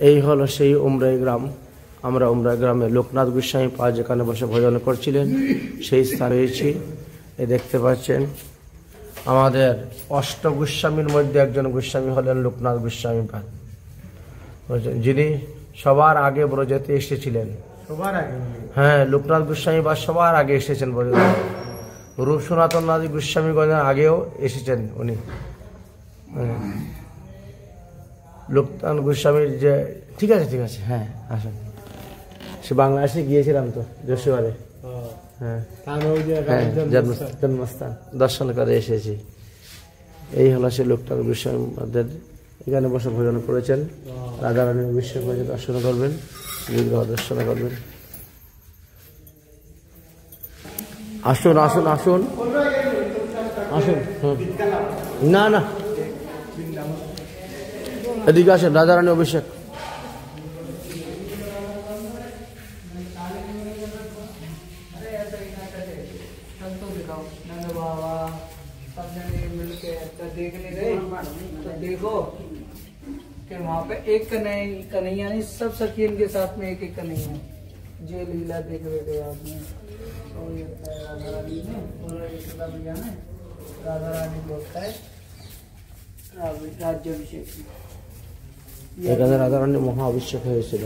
এই হলো সেই উমরাই গ্রাম। আমরা উমরাই গ্রামে লোকনাথ গোস্বামী পাদ যেখানে বসে ভজন করছিলেন সেই স্থানে রয়েছি। এই দেখতে পাচ্ছেন আমাদের অষ্ট গোস্বামীর মধ্যে একজন গোস্বামী হলেন লোকনাথ গোস্বামী পাদ, যিনি সবার আগে ব্রজেতে এসেছিলেন। সবার আগে? হ্যাঁ, লোকনাথ গোস্বামী পাদ সবার আগে এসেছেন ব্রজেতে। রূপ সনাতননাথ গোস্বামীগণের আগেও এসেছেন উনি। লোকনাথ গোস্বামীর যে ঠিক আছে হ্যাঁ আসেন। সে বাংলাদেশে গিয়েছিলাম তো যশোরে, হ্যাঁ জন্মস্থান দর্শন করে এসেছি। এই হলো সে লোকনাথ গোস্বামী পাদের এখানে বসে ভোজন করেছেন। রাধারানী অভিষেক হয়েছে, দর্শন করবেন, বিগ্রহ দর্শন করবেন। আসুন আসুন আসুন আসুন। না না এদিকে আসেন, রাধারানী অভিষেক। देखो कि वहाँ पे एक कन्हैया नहीं, सब सखियन के साथ में एक कन्हैया जो लीला देख रहे थे आपने। राधा रानी ने राधा रानी बोलता है राज्याभिषेक। এখানে রাধারানী মহা অভিষেক হয়েছিল।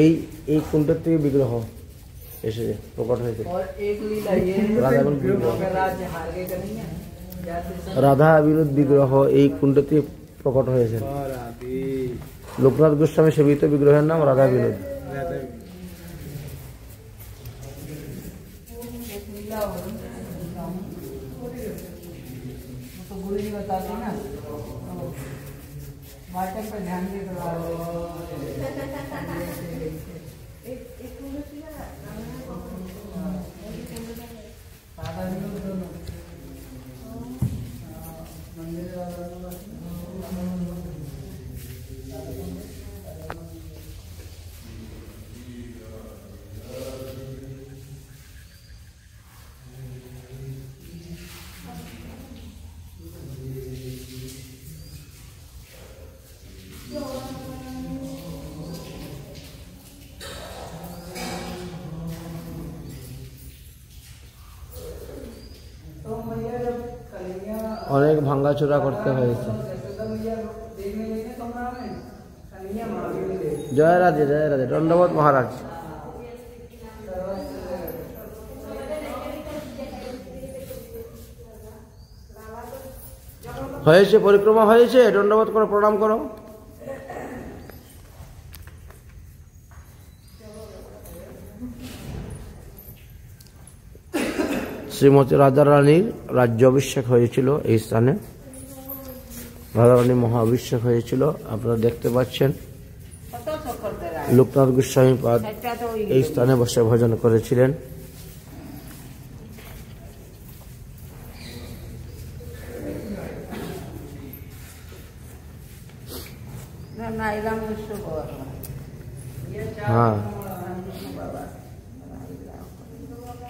এই এই কুণ্ডের থেকে বিগ্রহ এসে প্রকট হয়েছিল। রাধা বিনোদ বিগ্রহ এই কুণ্ডতে প্রকট হয়েছে। লোকনাথ গোস্বামী সেবিত বিগ্রহের নাম রাধা বিনোদ। অনেক ভাঙ্গাচোরা করতে হয়েছে। জয় রাধে জয় রাধে, দণ্ডবোধ মহারাজ। হয়েছে, পরিক্রমা হয়েছে, দণ্ডবোধ করে প্রণাম করো। শ্রীমতী রাধারানীর রাজ্যাভিষেক হয়েছিল এই স্থানে। রাধারানী মহা অভিষেক হয়েছিল, আপনারা দেখতে পাচ্ছেন। লোকনাথ গোস্বামী পাদ এই স্থানে বসে ভজন করেছিলেন। হ্যাঁ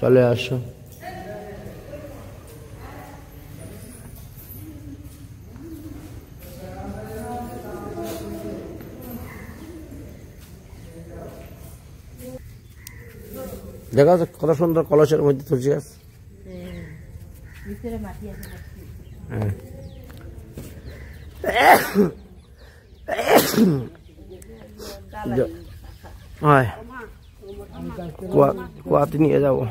চলে আসো। দেখা যাচ্ছে কত সুন্দর কলসের মধ্যে তুলসী গাছ। কুয়াতে নিয়ে যাবো।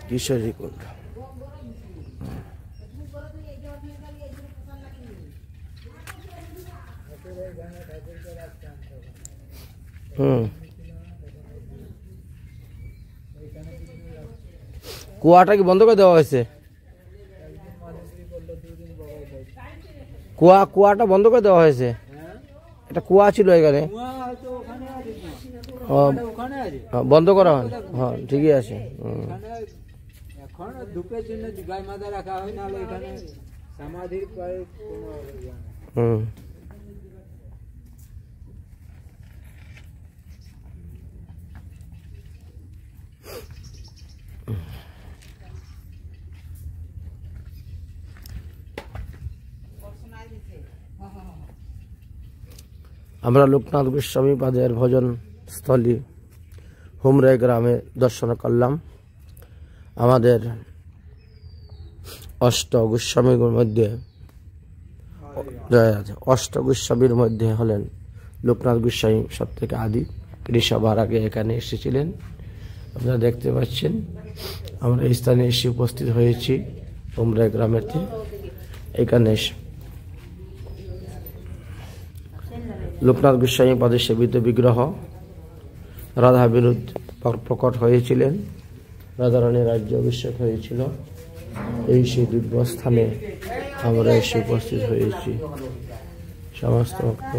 কিশোরী কুণ্ড। কুয়াটা কি বন্ধ করে দেওয়া হয়েছে? কুয়াটা বন্ধ করে দেওয়া হয়েছে। একটা কুয়া ছিল এখানে, বন্ধ করা হয়। হ্যাঁ ঠিকই আছে। এখন ধূপের জন্য গাই মাথা রাখা হয়, নাহলে এখানে সমাধির পরে আমরা লোকনাথ গোস্বামী পাদের ভজন স্থলী হুমরাই গ্রামে দর্শন করলাম। আমাদের অষ্ট গোস্বামীর মধ্যে হলেন লোকনাথ গোস্বামী সব থেকে আদি। তিনি সবার আগে এখানে এসেছিলেন। আপনারা দেখতে পাচ্ছেন আমরা এই স্থানে এসে উপস্থিত হয়েছি হুমরাই গ্রামেতে। এখানে লোকনাথ গোস্বামী পাদের সেবিত বিগ্রহ রাধা বিনোদ প্রকট হয়েছিলেন। রাধারানী রাজ্য অভিষেক হয়েছিল। এই সেই দিব্য স্থানে আমরা এসে উপস্থিত হয়েছি। সমস্ত ভক্ত